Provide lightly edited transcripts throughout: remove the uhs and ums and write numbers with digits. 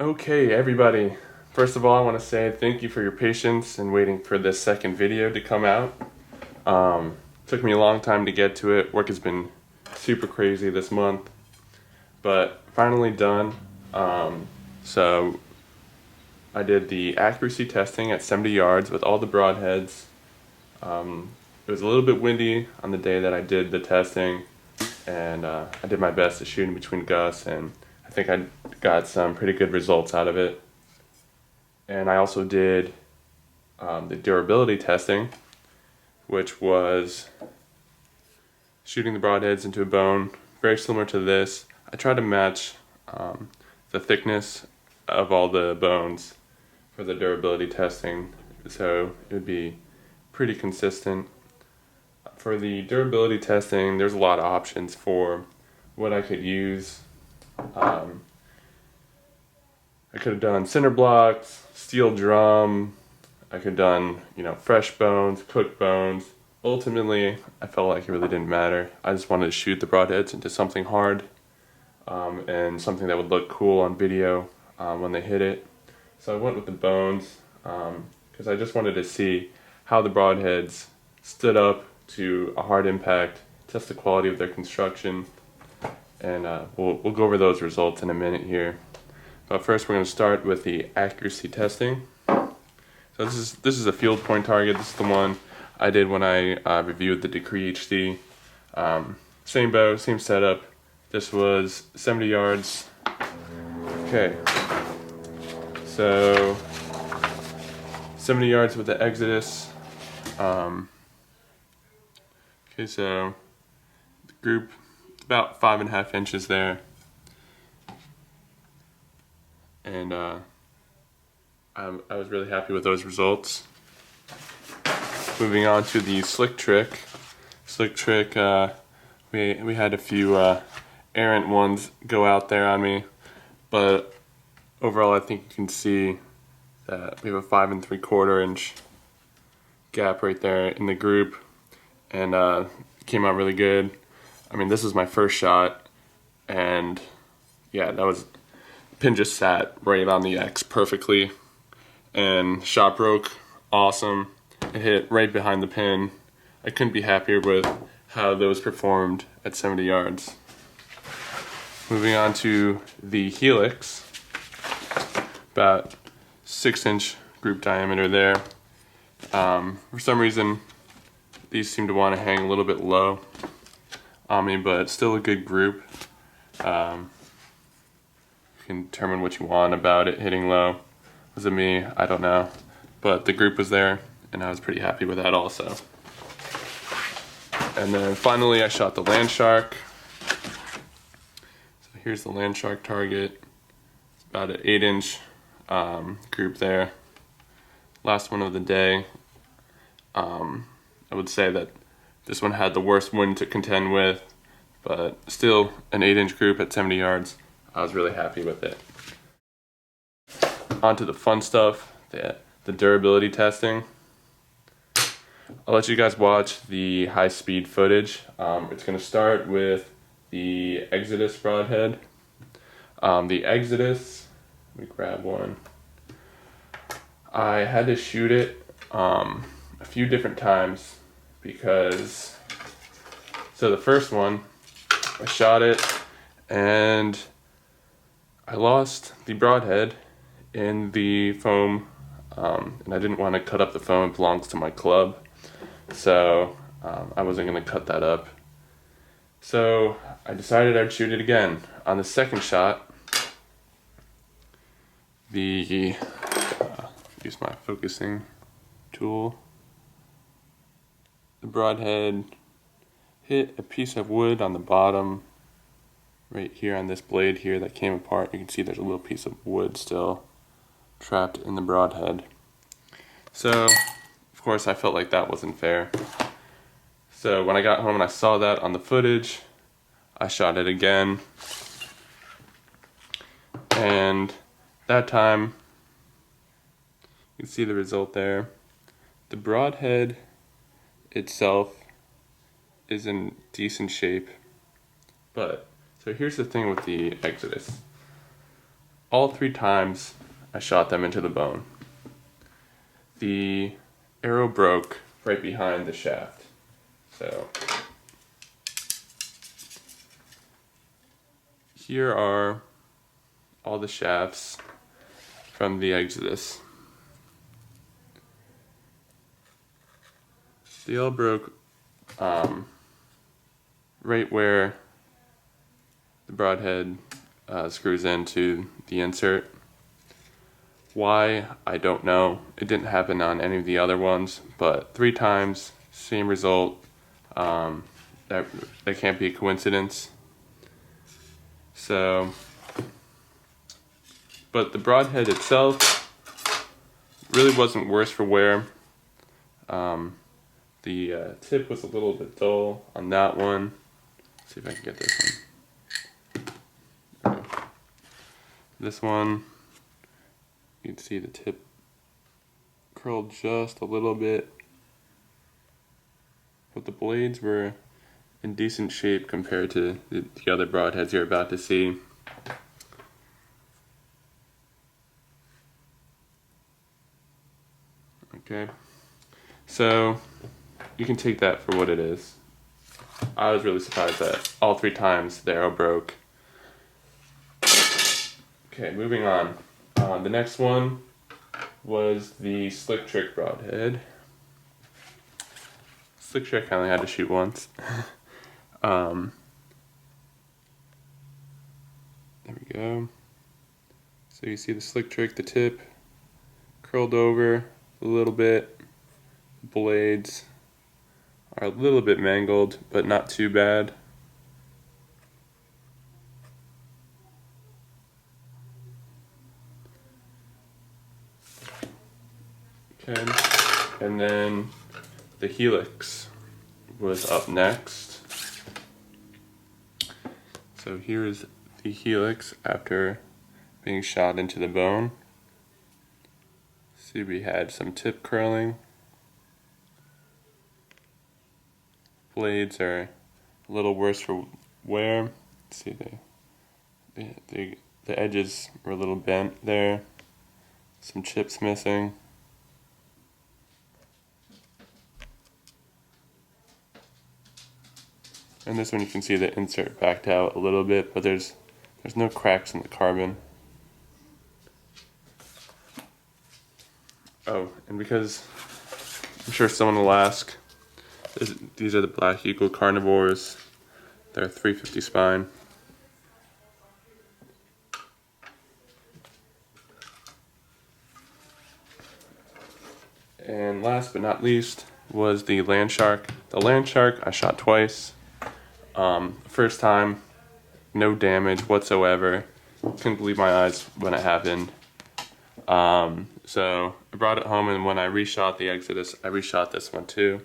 Okay, everybody. First of all, I want to say thank you for your patience in waiting for this second video to come out. Took me a long time to get to it. Work has been super crazy this month, but finally done. So I did the accuracy testing at 70 yards with all the broadheads. It was a little bit windy on the day that I did the testing, and I did my best to shoot in between gusts, and I think I got some pretty good results out of it. And I also did the durability testing, which was shooting the broadheads into a bone, very similar to this. I tried to match the thickness of all the bones for the durability testing, so it would be pretty consistent. For the durability testing, there's a lot of options for what I could use. I could have done cinder blocks, steel drum. I could have done, fresh bones, cooked bones. Ultimately, I felt like it really didn't matter. I just wanted to shoot the broadheads into something hard and something that would look cool on video when they hit it. So I went with the bones because I just wanted to see how the broadheads stood up to a hard impact, test the quality of their construction, and we'll go over those results in a minute here. But first, we're going to start with the accuracy testing. So this is a field point target. This is the one I did when I reviewed the Decree HD. Same bow, same setup. This was 70 yards. Okay, so 70 yards with the Exodus. Okay, so the group about 5.5 inches there, and I was really happy with those results. Moving on to the slick trick. We had a few errant ones go out there on me, but overall I think you can see that we have a 5 3/4 inch gap right there in the group, and it came out really good. I mean, this is my first shot, and yeah, the pin just sat right on the X perfectly, and shot broke, awesome. It hit right behind the pin. I couldn't be happier with how those performed at 70 yards. Moving on to the Helix, about 6-inch group diameter there. For some reason, these seem to want to hang a little bit low on me, but still a good group. You can determine what you want about it hitting low. Was it me? I don't know. But the group was there, and I was pretty happy with that also. And then finally I shot the Landshark. So here's the Landshark target. It's about an 8-inch group there. Last one of the day. I would say that this one had the worst wind to contend with, but still an 8-inch group at 70 yards. I was really happy with it. On to the fun stuff, the durability testing. I'll let you guys watch the high-speed footage. It's going to start with the Exodus broadhead. The Exodus, let me grab one. I had to shoot it a few different times because, so the first one, I shot it and I lost the broadhead in the foam, and I didn't want to cut up the foam. It belongs to my club, so I wasn't going to cut that up. So I decided I'd shoot it again. On the second shot, use my focusing tool. The broadhead hit a piece of wood on the bottom, right here on this blade here that came apart. You can see there's a little piece of wood still trapped in the broadhead. So, of course, I felt like that wasn't fair. So when I got home and I saw that on the footage, I shot it again. And that time, you can see the result there. The broadhead itself is in decent shape, but so here's the thing with the Exodus. all 3 times I shot them into the bone. The arrow broke right behind the shaft. So here are all the shafts from the Exodus. They all broke right where the Broadhead screws into the insert. Why, I don't know. It didn't happen on any of the other ones, but 3 times, same result. That can't be a coincidence. So, but the Broadhead itself really wasn't worse for wear. The tip was a little bit dull on that one. Let's see if I can get this one. Okay. This one, you can see the tip curled just a little bit, but the blades were in decent shape compared to the other Broadheads you're about to see. Okay, so you can take that for what it is. I was really surprised that all 3 times the arrow broke. Okay, moving on. The next one was the Slick Trick Broadhead. Slick Trick I only had to shoot once. There we go. So you see the Slick Trick, the tip curled over a little bit. Blades are a little bit mangled, but not too bad. Okay, and then the Helix was up next. So here's the Helix after being shot into the bone. See, we had some tip curling. Blades are a little worse for wear. See, the edges were a little bent there. Some chips missing. And this one you can see the insert backed out a little bit, but there's no cracks in the carbon. Oh, and because I'm sure someone will ask, these are the Black Eagle Carnivores. They're 350 spine. And last but not least was the Landshark. The Landshark I shot twice. First time, no damage whatsoever. Couldn't believe my eyes when it happened. So I brought it home, and when I reshot the Exodus, I reshot this one too.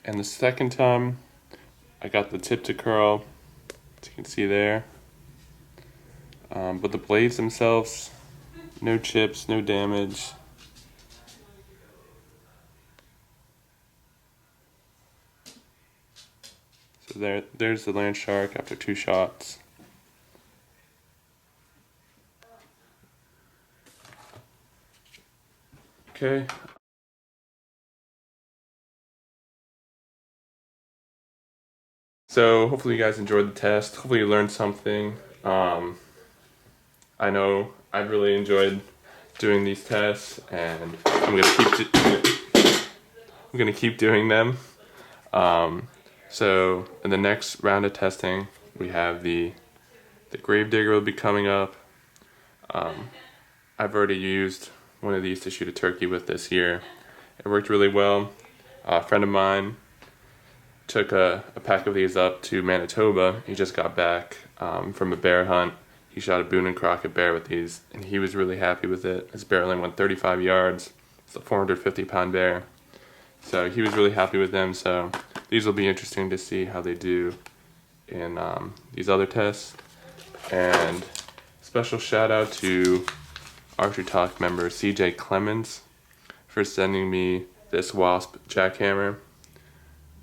And the second time, I got the tip to curl, as you can see there. But the blades themselves, no chips, no damage. So there's the Landshark after 2 shots. Okay. So hopefully you guys enjoyed the test. Hopefully you learned something. I know I've really enjoyed doing these tests, and I'm gonna keep doing them. So in the next round of testing, we have the Gravedigger will be coming up. I've already used one of these to shoot a turkey with this year. It worked really well. A friend of mine took a pack of these up to Manitoba. He just got back from a bear hunt. He shot a Boone and Crockett bear with these, and he was really happy with it. His bear only went 35 yards. It's a 450-pound bear. So he was really happy with them. So these will be interesting to see how they do in these other tests. And special shout out to Archery Talk member CJ Clemens for sending me this Wasp jackhammer.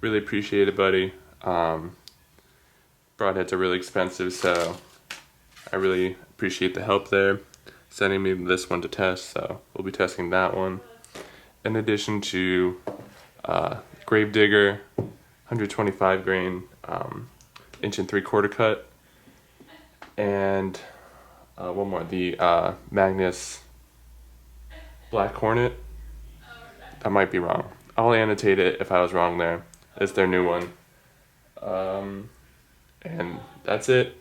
Really appreciate it, buddy. Broadheads are really expensive, so I really appreciate the help there. sending me this one to test, so we'll be testing that one. In addition to Gravedigger, 125 grain, 1 3/4 cut, and one more, the Magnus Black Hornet. I might be wrong. I'll annotate it if I was wrong there. It's their new one. And that's it.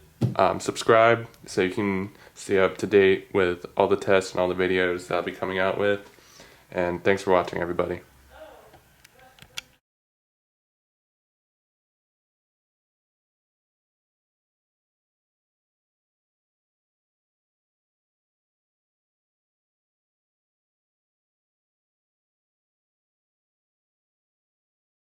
Subscribe so you can stay up to date with all the tests and all the videos that I'll be coming out with. And thanks for watching, everybody.